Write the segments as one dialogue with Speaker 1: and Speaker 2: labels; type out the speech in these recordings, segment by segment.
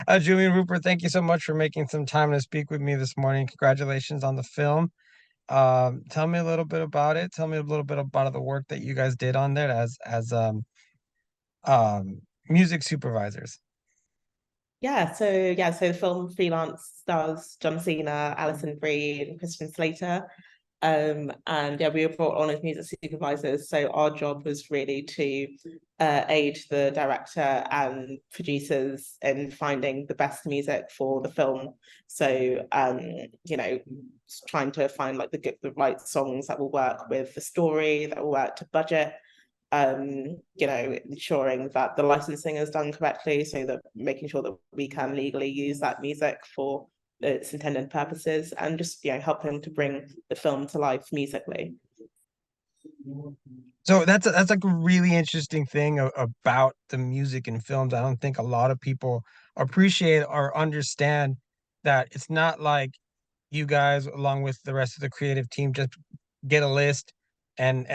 Speaker 1: Jumi and Rupert, thank you so much for making some time to speak with me this morning. Congratulations on the film. Tell me a little bit about it. Tell me a little bit about the work that you guys did on there as music supervisors.
Speaker 2: So the film Freelance stars John Cena, Alison Brie, and Christian Slater. And yeah, we were brought on as music supervisors. So our job was really to aid the director and producers in finding the best music for the film. So trying to find like the right songs that will work with the story, that will work to budget, ensuring that the licensing is done correctly, so that making sure that we can legally use that music for its intended purposes, and just helping to bring the film to life musically.
Speaker 1: So that's like a really interesting thing about the music in films. I don't think a lot of people appreciate or understand that it's not like you guys, along with the rest of the creative team, just get a list and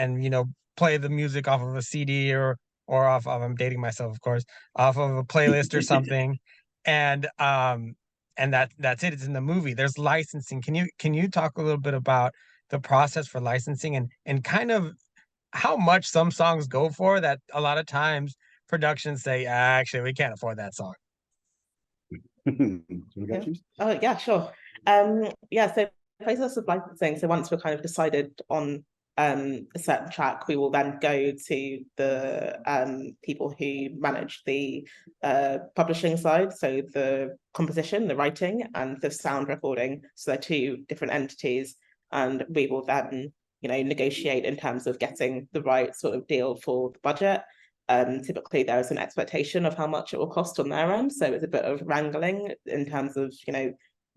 Speaker 1: play the music off of a CD or off of, I'm dating myself, of course, off of a playlist or something, and that's it. It's in the movie. There's licensing. Can you talk a little bit about the process for licensing and kind of how much some songs go for that a lot of times productions say, actually, we can't afford that song.
Speaker 2: Yeah. Oh yeah, sure. So process of licensing. So once we're kind of decided on a certain track, we will then go to the people who manage the publishing side, so the composition, the writing, and the sound recording. So they're two different entities, and we will then negotiate in terms of getting the right sort of deal for the budget. Typically there is an expectation of how much it will cost on their end, so it's a bit of wrangling in terms of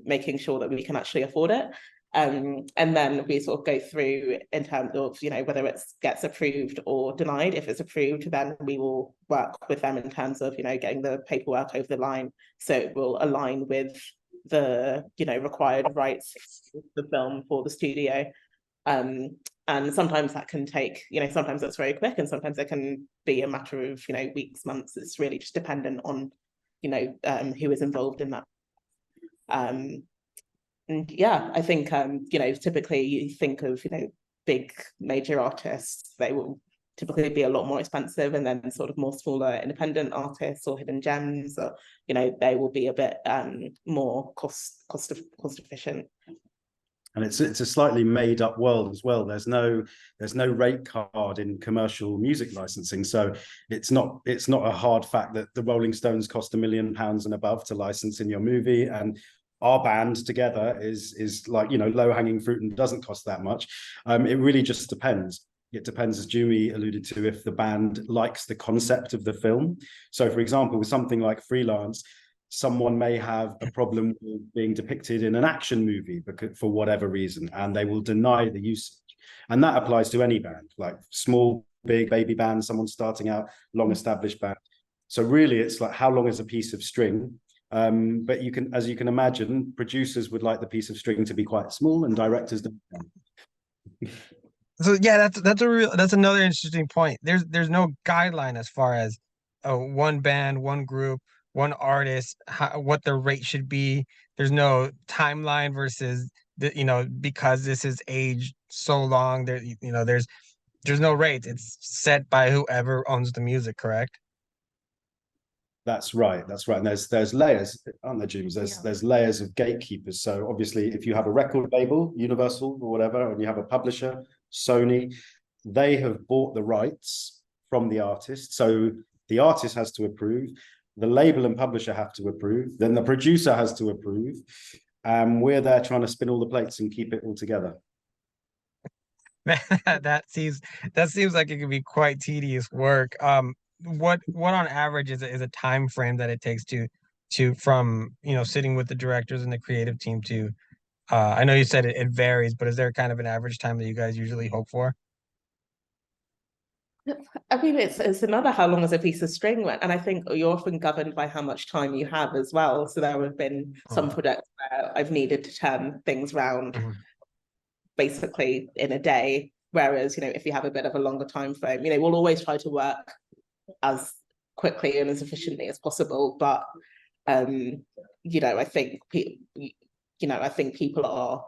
Speaker 2: making sure that we can actually afford it. And then we sort of go through in terms of whether it gets approved or denied. If it's approved, then we will work with them in terms of getting the paperwork over the line, so it will align with the required rights of the film for the studio. And sometimes that can take, sometimes that's very quick, and sometimes it can be a matter of, weeks, months. It's really just dependent on, who is involved in that. And yeah, I think, typically you think of, big major artists, they will typically be a lot more expensive, and then sort of more smaller independent artists or hidden gems, or, they will be a bit more cost efficient.
Speaker 3: And it's a slightly made up world as well. There's no rate card in commercial music licensing, so it's not a hard fact that the Rolling Stones cost £1 million and above to license in your movie, and our band together is like low hanging fruit and doesn't cost that much. It really just depends. It depends, as Jumi alluded to, if the band likes the concept of the film. So, for example, with something like Freelance, someone may have a problem with being depicted in an action movie because, for whatever reason, and they will deny the usage. And that applies to any band, like small, big, baby band, someone starting out, long-established band. So really, it's like, how long is a piece of string? But as you can imagine, producers would like the piece of string to be quite small, and directors don't.
Speaker 1: So yeah, that's another interesting point. There's no guideline as far as one band, one group, one artist, what their rate should be. There's no timeline versus because this is aged so long. There's no rate. It's set by whoever owns the music, correct?
Speaker 3: That's right. And there's layers, aren't there, James? There's layers of gatekeepers. So obviously, if you have a record label, Universal or whatever, and you have a publisher, Sony, they have bought the rights from the artist. So the artist has to approve, the label and publisher have to approve, then the producer has to approve. We're there trying to spin all the plates and keep it all together.
Speaker 1: That seems like it could be quite tedious work. What on average is a time frame that it takes to from sitting with the directors and the creative team to I know you said it varies, but is there kind of an average time that you guys usually hope for?
Speaker 2: I mean, it's another how long is a piece of string, and I think you're often governed by how much time you have as well. So there have been some projects where I've needed to turn things around basically in a day, whereas if you have a bit of a longer time frame, we'll always try to work as quickly and as efficiently as possible, but You know, I think I think people are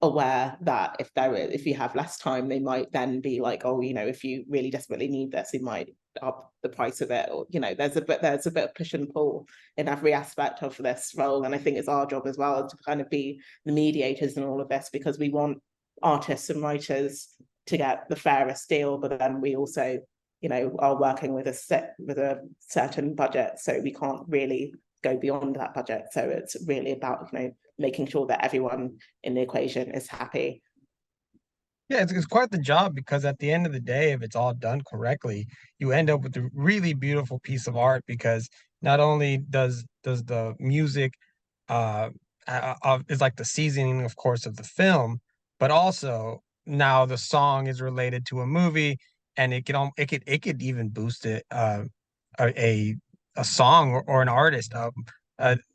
Speaker 2: aware that if you have less time, they might then be like, oh, you know, if you really desperately need this, you might up the price of it, or you know, there's a bit of push and pull in every aspect of this role, and I think it's our job as well to kind of be the mediators in all of this, because we want artists and writers to get the fairest deal, but then we also, you know, are working with a certain budget, so we can't really go beyond that budget. So it's really about, you know, making sure that everyone in the equation is happy.
Speaker 1: Yeah, it's quite the job, because at the end of the day, if it's all done correctly, you end up with a really beautiful piece of art, because not only does the music is like the seasoning, of course, of the film, but also now the song is related to a movie, and it could even boost it a a song, or an artist,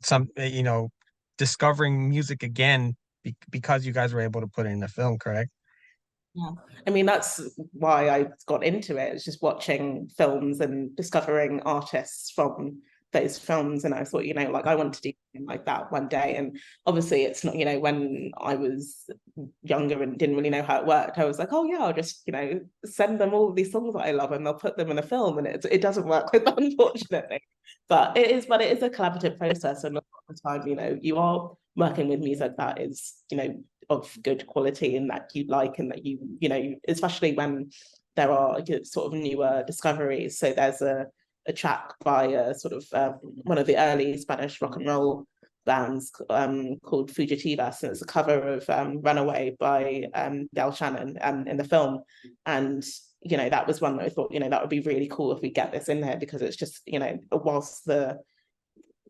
Speaker 1: some you know, discovering music again, because you guys were able to put it in the film, correct?
Speaker 2: Yeah, I mean, that's why I got into it. It's just watching films and discovering artists from those films, and I thought, you know, like I want to do something like that one day. And obviously it's not, you know, when I was younger and didn't really know how it worked, I was like, oh yeah, I'll just, you know, send them all of these songs that I love and they'll put them in a film, and it doesn't work like that, unfortunately. But it is a collaborative process, and a lot of the time, you know, you are working with music that is, you know, of good quality and that you like, and that you know, especially when there are, you know, sort of newer discoveries. So there's a track by a sort of one of the early Spanish rock and roll bands called Fugitivas, and it's a cover of Runaway by Del Shannon in the film. And you know, that was one that I thought, you know, that would be really cool if we get this in there, because it's just, you know, whilst the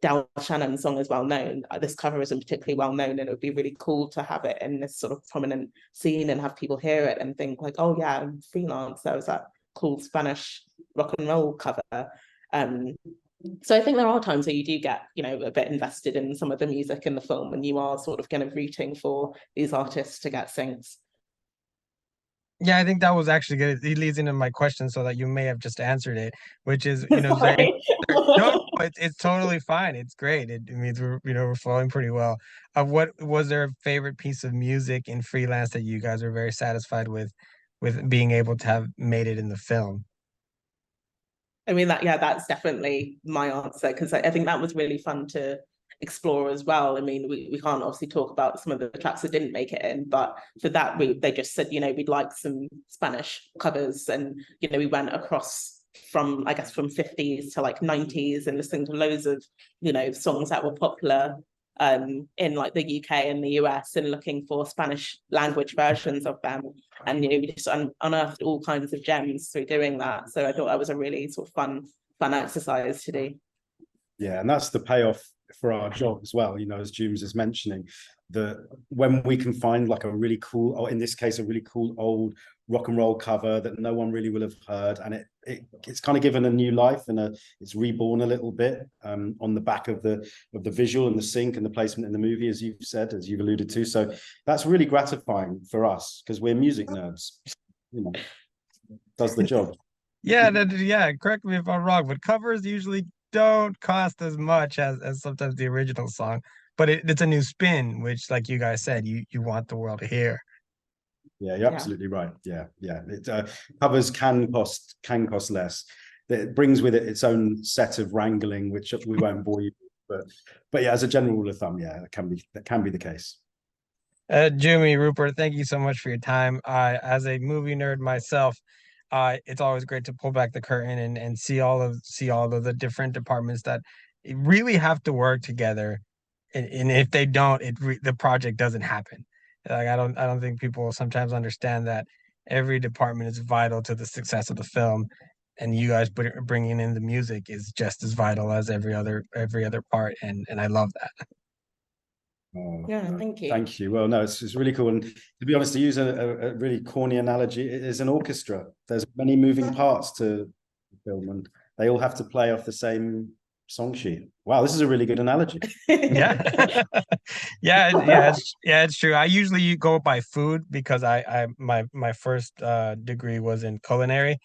Speaker 2: Del Shannon song is well known, this cover isn't particularly well known, and it would be really cool to have it in this sort of prominent scene and have people hear it and think like, oh yeah, Freelance, there was that cool Spanish rock and roll cover. So I think there are times where you do get, you know, a bit invested in some of the music in the film, and you are sort of kind of rooting for these artists to get syncs.
Speaker 1: Yeah, I think that was actually good. It leads into my question, so that you may have just answered it, which is, you know, no, it's totally fine. It's great. It means we're, you know, we're flowing pretty well. What was there a favorite piece of music in Freelance that you guys are very satisfied with being able to have made it in the film?
Speaker 2: I mean, that's definitely my answer, because I think that was really fun to explore as well. I mean, we can't obviously talk about some of the tracks that didn't make it in, but for that they just said, you know, we'd like some Spanish covers, and you know, we went across from, I guess, from 50s to like 90s, and listening to loads of, you know, songs that were popular in like the UK and the US, and looking for Spanish language versions of them. And you know, we just unearthed all kinds of gems through doing that. So I thought that was a really sort of fun exercise to do.
Speaker 3: Yeah, and that's the payoff for our job as well, you know, as Jumes is mentioning, that when we can find like a really cool, or in this case, a really cool old rock and roll cover that no one really will have heard, and it's kind of given a new life, and it's reborn a little bit on the back of the visual and the sync and the placement in the movie, as you've said, as you've alluded to. So that's really gratifying for us, because we're music nerds, you know, does the job.
Speaker 1: Yeah, yeah, correct me if I'm wrong, but covers usually don't cost as much as sometimes the original song, but it's a new spin, which, like you guys said, you want the world to hear.
Speaker 3: Yeah, you're absolutely right. Yeah. It covers can cost less. It brings with it its own set of wrangling, which we won't bore you with, but yeah, as a general rule of thumb, yeah, that can be the case.
Speaker 1: Jumi, Rupert, thank you so much for your time. As a movie nerd myself, it's always great to pull back the curtain and see all of the different departments that really have to work together. And if they don't, the project doesn't happen. Like I don't think people sometimes understand that every department is vital to the success of the film, and you guys bringing in the music is just as vital as every other part, and I love that.
Speaker 2: Yeah, thank you.
Speaker 3: Thank you. Well, no, it's really cool. And to be honest, to use a really corny analogy, it is an orchestra. There's many moving parts to the film, and they all have to play off the same song sheet. Wow, this is a really good analogy.
Speaker 1: Yeah. yeah, it's true. I usually go by food, because my first degree was in culinary,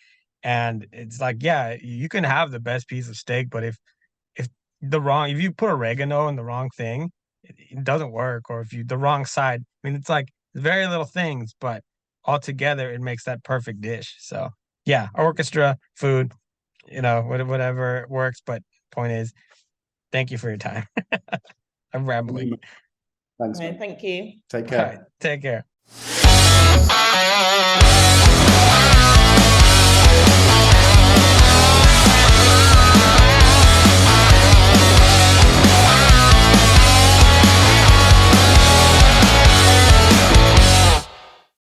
Speaker 1: and it's like, yeah, you can have the best piece of steak, but if if you put oregano in the wrong thing, it doesn't work. Or if you the wrong side, I mean, it's like very little things, but altogether it makes that perfect dish. So yeah, orchestra, food, whatever works. But point is, thank you for your time. I'm rambling.
Speaker 3: Thanks,
Speaker 2: Okay,
Speaker 3: man.
Speaker 2: thank you.
Speaker 3: Take
Speaker 1: All right,
Speaker 3: care.
Speaker 1: take care.